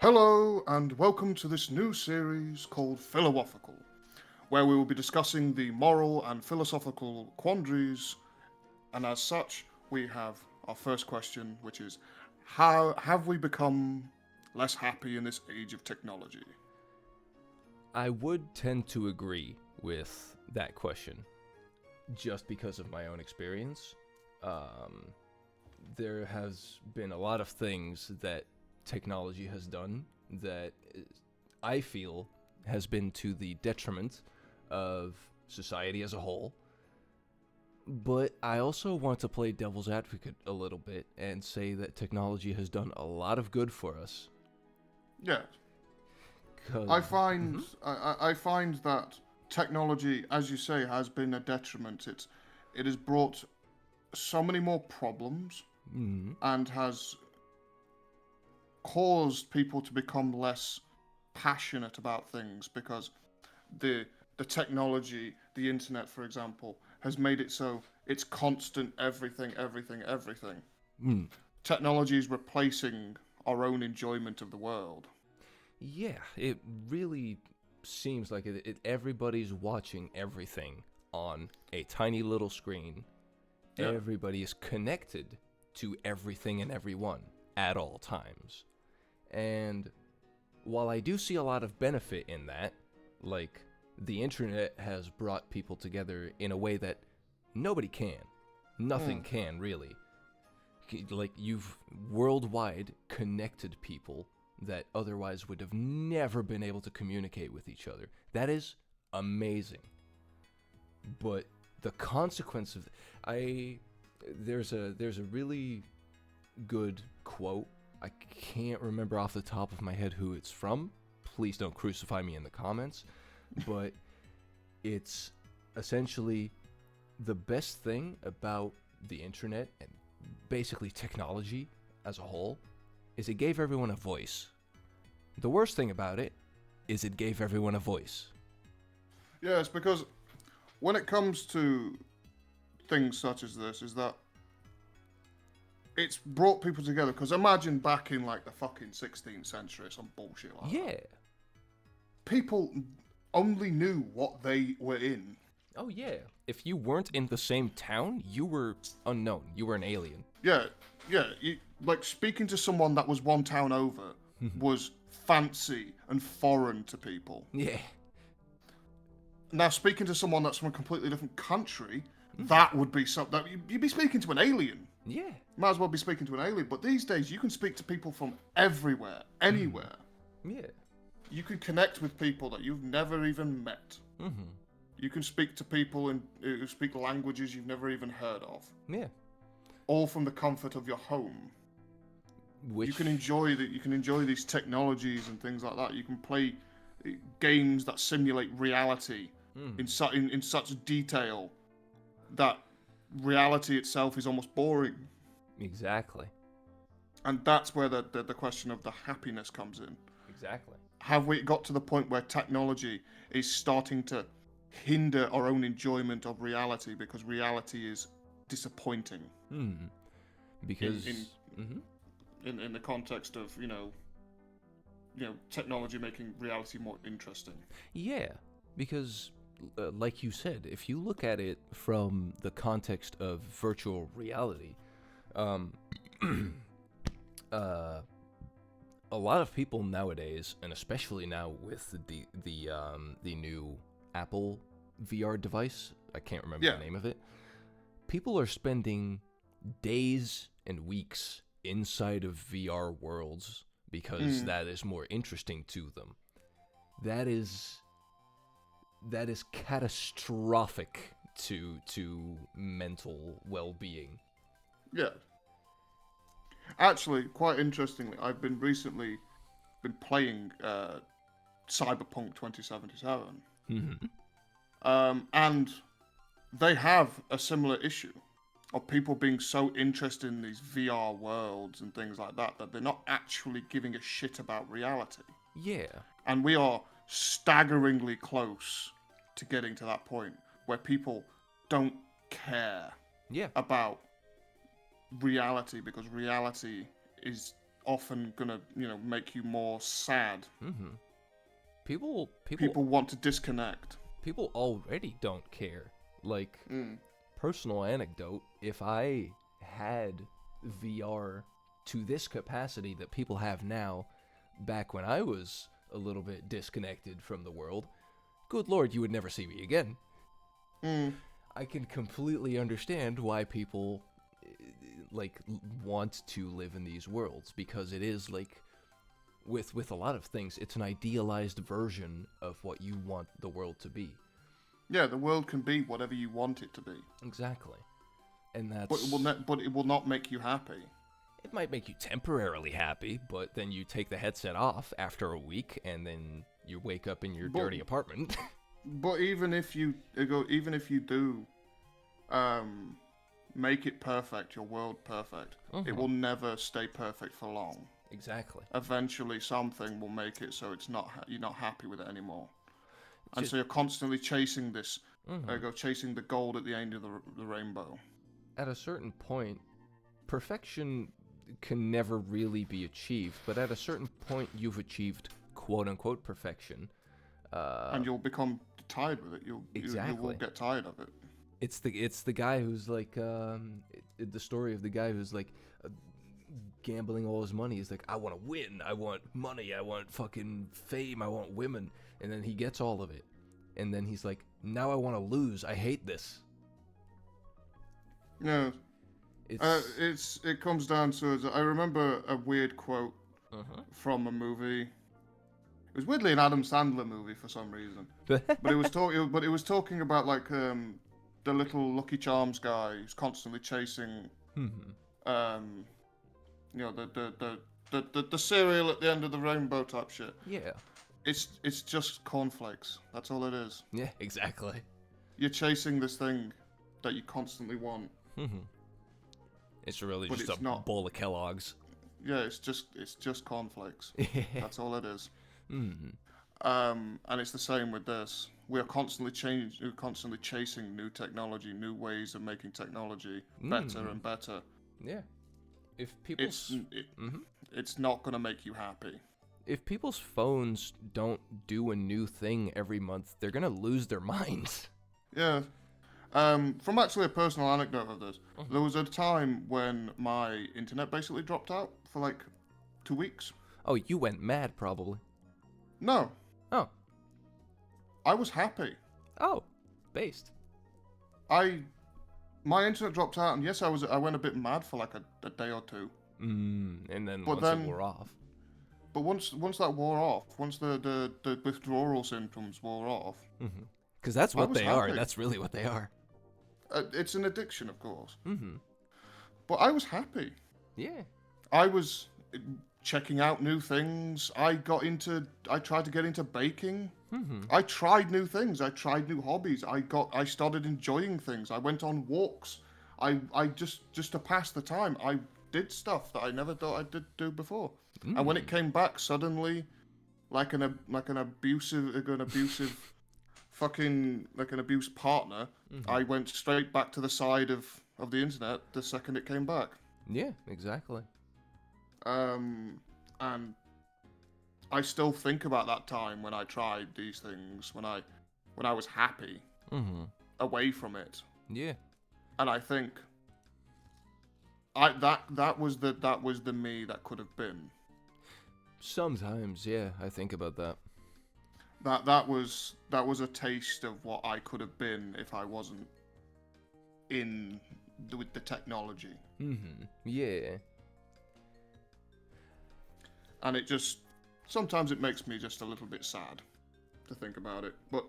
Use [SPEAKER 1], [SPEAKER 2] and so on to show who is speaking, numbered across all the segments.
[SPEAKER 1] Hello, and welcome to this new series called Philowoffical, where we will be discussing the moral and philosophical quandaries, and as such, we have our first question, which is how have we become less happy in this age of technology?
[SPEAKER 2] I would tend to agree with that question, just because of my own experience. Um, there has been a lot of things that technology has done that I feel has been to the detriment of society as a whole. But I also want to play devil's advocate a little bit and say that technology has done a lot of good for us.
[SPEAKER 1] Yeah,
[SPEAKER 2] 'Cause,
[SPEAKER 1] I find I find that technology, as you say, has been a detriment. It has brought so many more problems and has caused people to become less passionate about things because the the technology, the internet, for example, has made it so it's constant everything, everything, everything. Technology is replacing our own enjoyment of the world.
[SPEAKER 2] Yeah, it really seems like everybody's watching everything on a tiny little screen.
[SPEAKER 1] Yeah.
[SPEAKER 2] Everybody is connected to everything and everyone at all times. And while I do see a lot of benefit in that, like the internet has brought people together in a way that nobody can. Nothing can really. Like you've worldwide connected people that otherwise would have never been able to communicate with each other. That is amazing. But the consequence of I there's a really good quote. I can't remember off the top of my head who it's from. Please don't crucify me in the comments. But it's essentially the best thing about the internet and basically technology as a whole is it gave everyone a voice. The worst thing about it is it gave everyone a voice.
[SPEAKER 1] Yeah, it's because when it comes to things such as this, is that it's brought people together. Because imagine back in like the fucking 16th century, some bullshit like that.
[SPEAKER 2] Yeah.
[SPEAKER 1] People only knew what they were in.
[SPEAKER 2] Oh yeah. If you weren't in the same town, you were unknown. You were an alien.
[SPEAKER 1] Yeah, yeah. Like speaking to someone that was one town over was fancy and foreign to people.
[SPEAKER 2] Yeah.
[SPEAKER 1] Now speaking to someone that's from a completely different country, that would be something. You'd be speaking to an alien.
[SPEAKER 2] Yeah.
[SPEAKER 1] Might as well be speaking to an alien. But these days, you can speak to people from everywhere, anywhere.
[SPEAKER 2] Yeah.
[SPEAKER 1] You can connect with people that you've never even met. You can speak to people who speak languages you've never even heard of.
[SPEAKER 2] Yeah.
[SPEAKER 1] All from the comfort of your home.
[SPEAKER 2] Which
[SPEAKER 1] You can enjoy these technologies and things like that. You can play games that simulate reality in such detail that reality itself is almost boring.
[SPEAKER 2] Exactly.
[SPEAKER 1] And that's where the question of the happiness comes in.
[SPEAKER 2] Exactly.
[SPEAKER 1] Have we got to the point where technology is starting to hinder our own enjoyment of reality because reality is disappointing
[SPEAKER 2] Because
[SPEAKER 1] in the context of technology making reality more interesting?
[SPEAKER 2] yeah, because like you said, if you look at it from the context of virtual reality, um, a lot of people nowadays, and especially now with the new Apple VR device, I can't remember the name of it. People are spending days and weeks inside of VR worlds because that is more interesting to them. That is catastrophic to mental well-being.
[SPEAKER 1] Yeah. Actually, quite interestingly, I've been recently playing Cyberpunk 2077, and they have a similar issue of people being so interested in these VR worlds and things like that that they're not actually giving a shit about reality.
[SPEAKER 2] Yeah.
[SPEAKER 1] And we are staggeringly close to getting to that point where people don't care
[SPEAKER 2] Yeah.
[SPEAKER 1] about reality because reality is often gonna, make you more sad.
[SPEAKER 2] Mm-hmm. People
[SPEAKER 1] People want to disconnect.
[SPEAKER 2] people already don't care. Like,
[SPEAKER 1] Mm.
[SPEAKER 2] personal anecdote, if I had VR to this capacity that people have now, back when I was a little bit disconnected from the world, good lord, you would never see me again.
[SPEAKER 1] Mm.
[SPEAKER 2] I can completely understand why people want to live in these worlds, because it is like with a lot of things, it's an idealized version of what you want the world to be.
[SPEAKER 1] Yeah, the world can be whatever you want it to be.
[SPEAKER 2] Exactly. And that's
[SPEAKER 1] But it will not make you happy.
[SPEAKER 2] it might make you temporarily happy, but then you take the headset off after a week and then you wake up in your dirty apartment.
[SPEAKER 1] But even if you do make it perfect, your world perfect, it will never stay perfect for long.
[SPEAKER 2] Exactly.
[SPEAKER 1] Eventually, something will make it so you're not happy with it anymore, and
[SPEAKER 2] Just-
[SPEAKER 1] so you're constantly chasing this, chasing the gold at the end of the rainbow.
[SPEAKER 2] At a certain point, perfection can never really be achieved, but at a certain point you've achieved quote-unquote perfection.
[SPEAKER 1] And you'll become tired with it. You will get tired of it.
[SPEAKER 2] It's the guy who's like the story of the guy who's like gambling all his money. He's like, I want to win, I want money, I want fucking fame, I want women, and then he gets all of it, and then he's like, now I want to lose, I hate this.
[SPEAKER 1] Yeah, it comes down to, I remember a weird quote from a movie. It was weirdly an Adam Sandler movie for some reason, but it was talking about like the little Lucky Charms guy who's constantly chasing the cereal at the end of the rainbow type shit.
[SPEAKER 2] Yeah.
[SPEAKER 1] It's just cornflakes. That's all it is.
[SPEAKER 2] Yeah, exactly.
[SPEAKER 1] You're chasing this thing that you constantly want.
[SPEAKER 2] It's really
[SPEAKER 1] But
[SPEAKER 2] just
[SPEAKER 1] it's
[SPEAKER 2] a
[SPEAKER 1] not.
[SPEAKER 2] bowl of Kellogg's.
[SPEAKER 1] Yeah, it's just cornflakes. That's all it is.
[SPEAKER 2] Mm-hmm.
[SPEAKER 1] And it's the same with this. We're constantly chasing new technology, new ways of making technology better and better.
[SPEAKER 2] Yeah. If people's
[SPEAKER 1] It's not gonna make you happy.
[SPEAKER 2] if people's phones don't do a new thing every month, they're gonna lose their minds.
[SPEAKER 1] Yeah. From actually a personal anecdote of this, there was a time when my internet basically dropped out for like 2 weeks.
[SPEAKER 2] Oh, you went mad, probably.
[SPEAKER 1] No,
[SPEAKER 2] Oh.
[SPEAKER 1] I was happy.
[SPEAKER 2] Oh. Based.
[SPEAKER 1] My internet dropped out, and yes, I went a bit mad for like a day or two.
[SPEAKER 2] And then
[SPEAKER 1] But
[SPEAKER 2] once it
[SPEAKER 1] then-
[SPEAKER 2] wore off.
[SPEAKER 1] But once that wore off, once the withdrawal symptoms wore off,
[SPEAKER 2] Because that's what
[SPEAKER 1] was
[SPEAKER 2] they are.
[SPEAKER 1] happy.
[SPEAKER 2] That's really what they are.
[SPEAKER 1] It's an addiction, of course.
[SPEAKER 2] Mm-hmm.
[SPEAKER 1] But I was happy.
[SPEAKER 2] Yeah.
[SPEAKER 1] I was checking out new things. I tried to get into baking. I tried new things. I tried new hobbies. I started enjoying things. I went on walks. I just to pass the time, I did stuff that I never thought I did do before. And when it came back suddenly, like an abusive fucking, like an abused partner, I went straight back to the side of the internet the second it came back.
[SPEAKER 2] Yeah, exactly.
[SPEAKER 1] And I still think about that time when I tried these things, when I was happy away from it,
[SPEAKER 2] Yeah.
[SPEAKER 1] and I think that was the me that could have been.
[SPEAKER 2] Sometimes, yeah, I think about that.
[SPEAKER 1] That was a taste of what I could have been if I wasn't with the technology.
[SPEAKER 2] Yeah.
[SPEAKER 1] And it just, sometimes it makes me just a little bit sad to think about it. But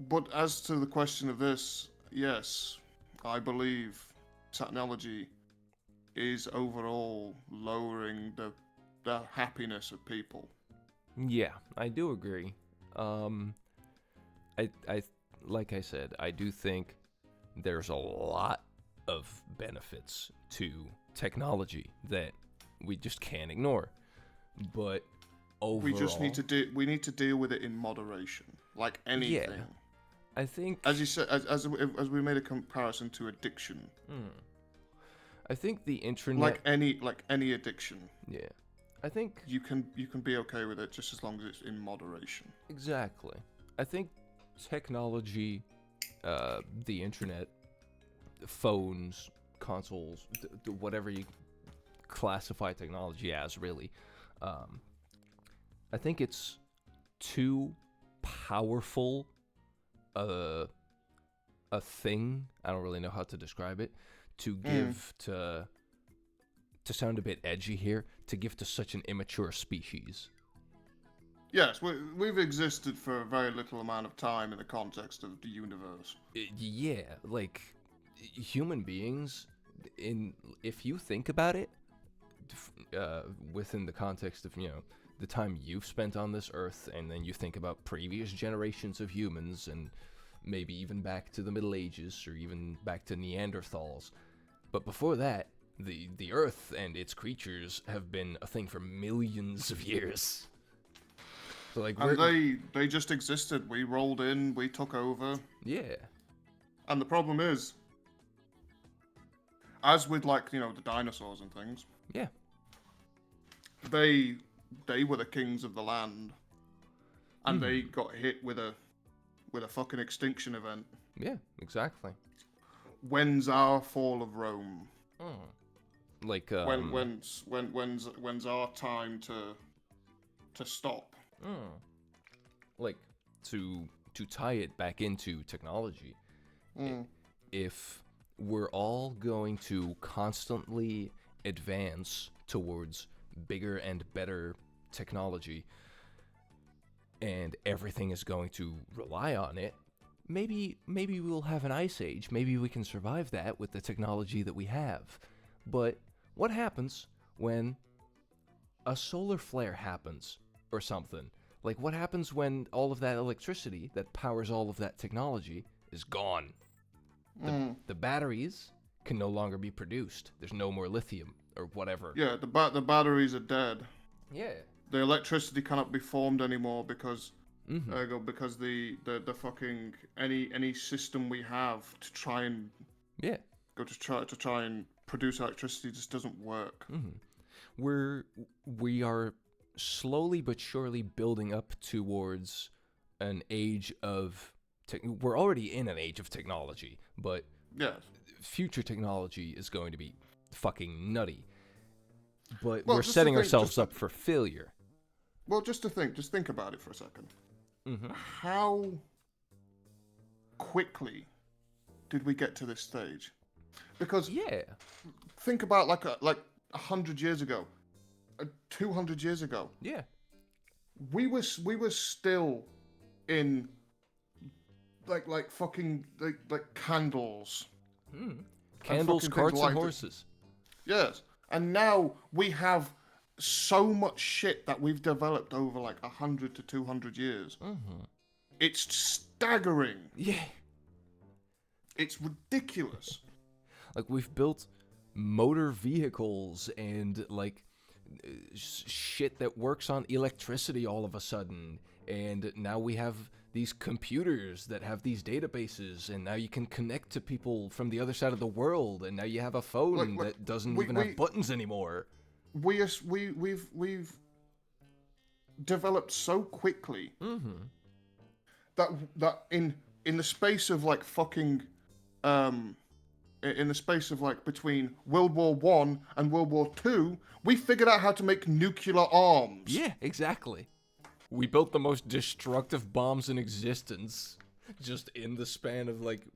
[SPEAKER 1] but as to the question of this, yes, I believe technology is overall lowering the happiness of people.
[SPEAKER 2] Yeah, I do agree. I like I said, I do think there's a lot of benefits to technology that we just can't ignore. But overall,
[SPEAKER 1] We just need to deal with it in moderation, like anything.
[SPEAKER 2] Yeah, I think
[SPEAKER 1] As you said, as we made a comparison to addiction.
[SPEAKER 2] I think the internet.
[SPEAKER 1] Like any addiction.
[SPEAKER 2] Yeah. I think
[SPEAKER 1] You can be okay with it just as long as it's in moderation.
[SPEAKER 2] exactly. I think technology, the internet, phones, consoles, whatever you classify technology as, really. I think it's too powerful a thing. I don't really know how to describe it. To give to sound a bit edgy here, to give to such an immature species.
[SPEAKER 1] Yes, we've existed for a very little amount of time in the context of the universe.
[SPEAKER 2] Yeah, like human beings. If you think about it, within the context of the time you've spent on this earth, and then you think about previous generations of humans, and maybe even back to the Middle Ages or even back to Neanderthals. But before that, the earth and its creatures have been a thing for millions of years. So like,
[SPEAKER 1] and they just existed. We rolled in, we took over.
[SPEAKER 2] Yeah.
[SPEAKER 1] And the problem is, as with like the dinosaurs and things.
[SPEAKER 2] Yeah.
[SPEAKER 1] They were the kings of the land, and they got hit with a fucking extinction event.
[SPEAKER 2] Yeah, exactly.
[SPEAKER 1] When's our fall of Rome?
[SPEAKER 2] Like
[SPEAKER 1] when's our time to stop?
[SPEAKER 2] Like to tie it back into technology. If we're all going to constantly advance towards bigger and better technology, and everything is going to rely on it, maybe we'll have an ice age. Maybe we can survive that with the technology that we have. But what happens when a solar flare happens or something? Like, what happens when all of that electricity that powers all of that technology is gone? The batteries can no longer be produced. There's no more lithium or whatever.
[SPEAKER 1] Yeah, the batteries are dead.
[SPEAKER 2] Yeah.
[SPEAKER 1] The electricity cannot be formed anymore because because the fucking any system we have to try and to try and produce electricity just doesn't work.
[SPEAKER 2] We are slowly but surely building up towards an age of we're already in an age of technology, but future technology is going to be fucking nutty. But we're setting ourselves up for failure.
[SPEAKER 1] Well, just think about it for a second. How quickly did we get to this stage? Because think about like 100 years ago, 200 years ago.
[SPEAKER 2] Yeah,
[SPEAKER 1] we were still in like fucking like candles.
[SPEAKER 2] Candles, carts, and horses.
[SPEAKER 1] Yes, and now we have so much shit that we've developed over like 100 to 200 years. It's staggering.
[SPEAKER 2] Yeah.
[SPEAKER 1] It's ridiculous.
[SPEAKER 2] Like, we've built motor vehicles and like shit that works on electricity all of a sudden, and now we have these computers that have these databases, and now you can connect to people from the other side of the world, and now you have a phone that doesn't even have buttons anymore. We've
[SPEAKER 1] developed so quickly that in the space of like fucking in the space of like between World War I and World War II, we figured out how to make nuclear arms.
[SPEAKER 2] Yeah, exactly. We built the most destructive bombs in existence just in the span of like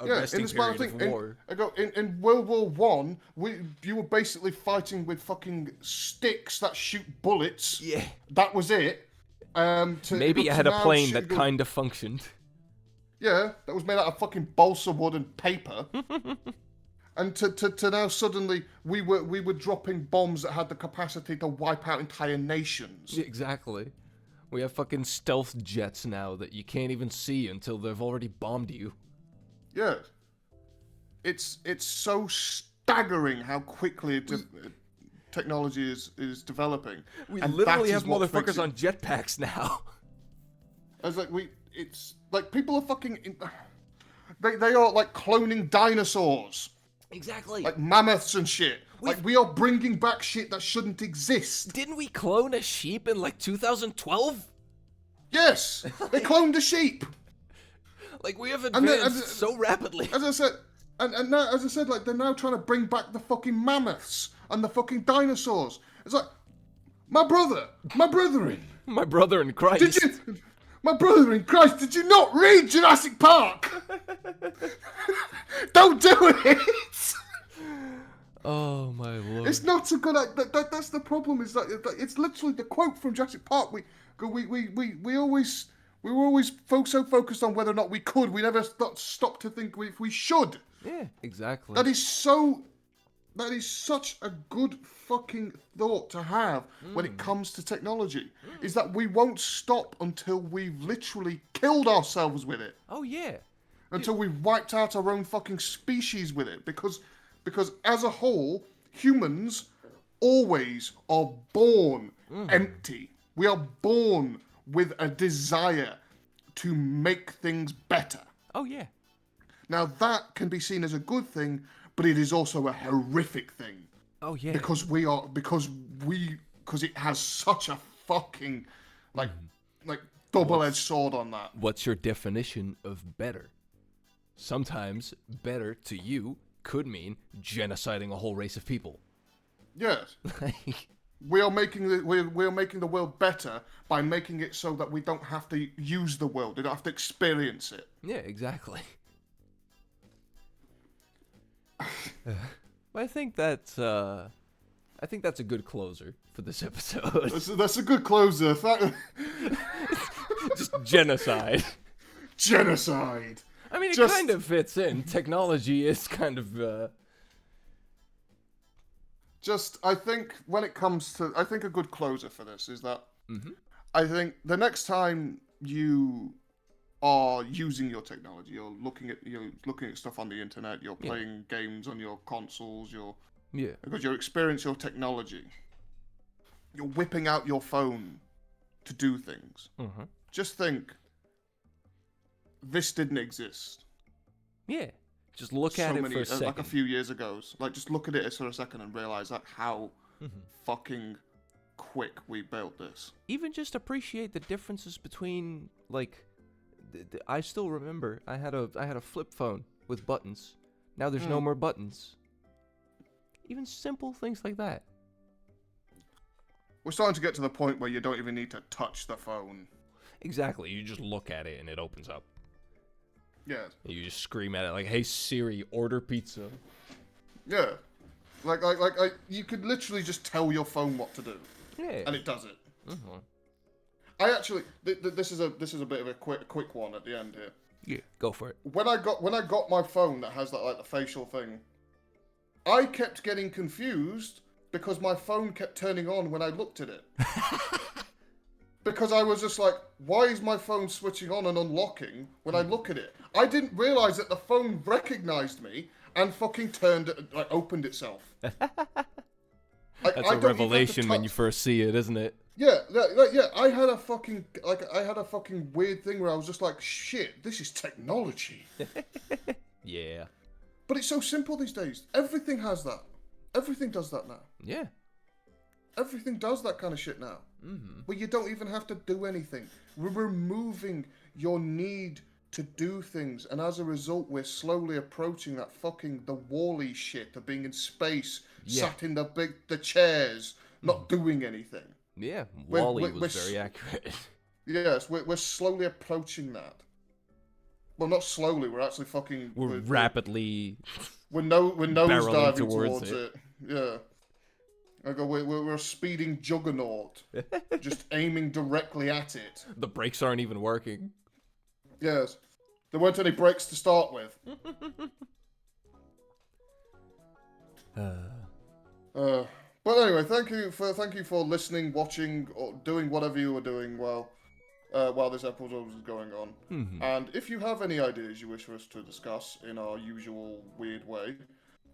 [SPEAKER 2] a resting period of war.
[SPEAKER 1] In World War I, you were basically fighting with fucking sticks that shoot bullets.
[SPEAKER 2] Yeah.
[SPEAKER 1] That was it.
[SPEAKER 2] Maybe you had a plane that kind of functioned.
[SPEAKER 1] Yeah, that was made out of fucking balsa wood and paper. And to now suddenly we were dropping bombs that had the capacity to wipe out entire nations.
[SPEAKER 2] Exactly. We have fucking stealth jets now that you can't even see until they've already bombed you.
[SPEAKER 1] Yeah. It's so staggering how quickly technology is developing.
[SPEAKER 2] We literally have motherfuckers on jetpacks now.
[SPEAKER 1] It's like people are fucking... They are like cloning dinosaurs.
[SPEAKER 2] Exactly.
[SPEAKER 1] Like mammoths and shit. Like, we are bringing back shit that shouldn't exist.
[SPEAKER 2] Didn't we clone a sheep in like 2012?
[SPEAKER 1] Yes! They cloned a sheep!
[SPEAKER 2] Like, we have
[SPEAKER 1] then-
[SPEAKER 2] advanced so rapidly.
[SPEAKER 1] As I said, and now, as I said, like, they're now trying to bring back the fucking mammoths and the fucking dinosaurs. It's like, my brethren,
[SPEAKER 2] My brother in Christ.
[SPEAKER 1] my brother in Christ, did you not read Jurassic Park? Don't do it!
[SPEAKER 2] Oh my lord.
[SPEAKER 1] It's not a good. That's the problem. Is that it's literally the quote from Jurassic Park. We were always so focused on whether or not we could. We never stopped to think if we should.
[SPEAKER 2] Yeah, exactly.
[SPEAKER 1] That is such a good fucking thought to have when it comes to technology. Is that we won't stop until we've literally killed ourselves with it.
[SPEAKER 2] Oh yeah.
[SPEAKER 1] Until we've wiped out our own fucking species with it. Because as a whole, humans always are born empty. We are born with a desire to make things better.
[SPEAKER 2] Oh yeah.
[SPEAKER 1] Now that can be seen as a good thing, but it is also a horrific thing.
[SPEAKER 2] Oh yeah.
[SPEAKER 1] Because it has such a fucking like double-edged sword on that.
[SPEAKER 2] What's your definition of better? Sometimes better to you could mean genociding a whole race of people.
[SPEAKER 1] Yes. We are making the world better by making it so that we don't have to use the world. We don't have to experience it.
[SPEAKER 2] Yeah, exactly. I think that's a good closer for this episode.
[SPEAKER 1] That's a good closer.
[SPEAKER 2] Just genocide.
[SPEAKER 1] Genocide.
[SPEAKER 2] I mean, it kind of fits in. Technology is kind of.
[SPEAKER 1] I think when it comes to, I think a good closer for this is that I think the next time you are using your technology, you're looking at stuff on the internet, you're playing games on your consoles, because you experience your technology, you're whipping out your phone to do things. Just think, this didn't exist.
[SPEAKER 2] Yeah. Just look at it for a second.
[SPEAKER 1] Like a few years ago. Like, just look at it for a second and realize that how fucking quick we built this.
[SPEAKER 2] Even just appreciate the differences between, like, I still remember I had a flip phone with buttons. Now there's no more buttons. Even simple things like that.
[SPEAKER 1] We're starting to get to the point where you don't even need to touch the phone.
[SPEAKER 2] Exactly. You just look at it and it opens up.
[SPEAKER 1] Yeah.
[SPEAKER 2] You just scream at it like, "Hey Siri, order pizza."
[SPEAKER 1] Yeah. Like you could literally just tell your phone what to do.
[SPEAKER 2] Yeah.
[SPEAKER 1] And it does it. I actually, this is a bit of a quick one at the end here.
[SPEAKER 2] Yeah, go for it.
[SPEAKER 1] When I got my phone that has that, like, the facial thing, I kept getting confused because my phone kept turning on when I looked at it. Because I was just like, why is my phone switching on and unlocking when I look at it? I didn't realize that the phone recognized me and fucking opened itself.
[SPEAKER 2] That's a revelation when you first see it, isn't it?
[SPEAKER 1] Yeah. I had a fucking weird thing where I was just like, shit, this is technology.
[SPEAKER 2] Yeah.
[SPEAKER 1] But it's so simple these days. Everything has that. Everything does that now.
[SPEAKER 2] Yeah.
[SPEAKER 1] Everything does that kind of shit now. Where you don't even have to do anything. We're removing your need to do things, and as a result, we're slowly approaching that fucking the Wall-E shit of being in space, sat in the chairs, not doing anything.
[SPEAKER 2] Yeah, Wall-E was very accurate.
[SPEAKER 1] Yes, we're slowly approaching that. Well, not slowly. We're actually fucking.
[SPEAKER 2] We're rapidly.
[SPEAKER 1] We're nosediving
[SPEAKER 2] towards
[SPEAKER 1] it. Yeah. We're a speeding juggernaut, just aiming directly at it.
[SPEAKER 2] The brakes aren't even working.
[SPEAKER 1] Yes, there weren't any brakes to start with. But anyway, thank you for listening, watching, or doing whatever you were doing while this episode was going on. And if you have any ideas you wish for us to discuss in our usual weird way,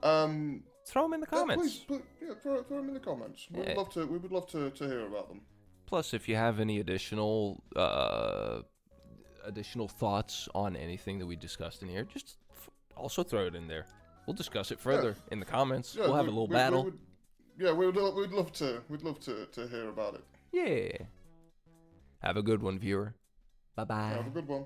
[SPEAKER 2] throw them in the comments.
[SPEAKER 1] Please, throw them in the comments. We would love to hear about them.
[SPEAKER 2] Plus, if you have any additional thoughts on anything that we discussed in here, just also throw it in there. we'll discuss it further in the comments.
[SPEAKER 1] Yeah,
[SPEAKER 2] We'll have a little battle.
[SPEAKER 1] We'd love to hear about it.
[SPEAKER 2] Yeah. Have a good one, viewer. Bye-bye.
[SPEAKER 1] Have a good one.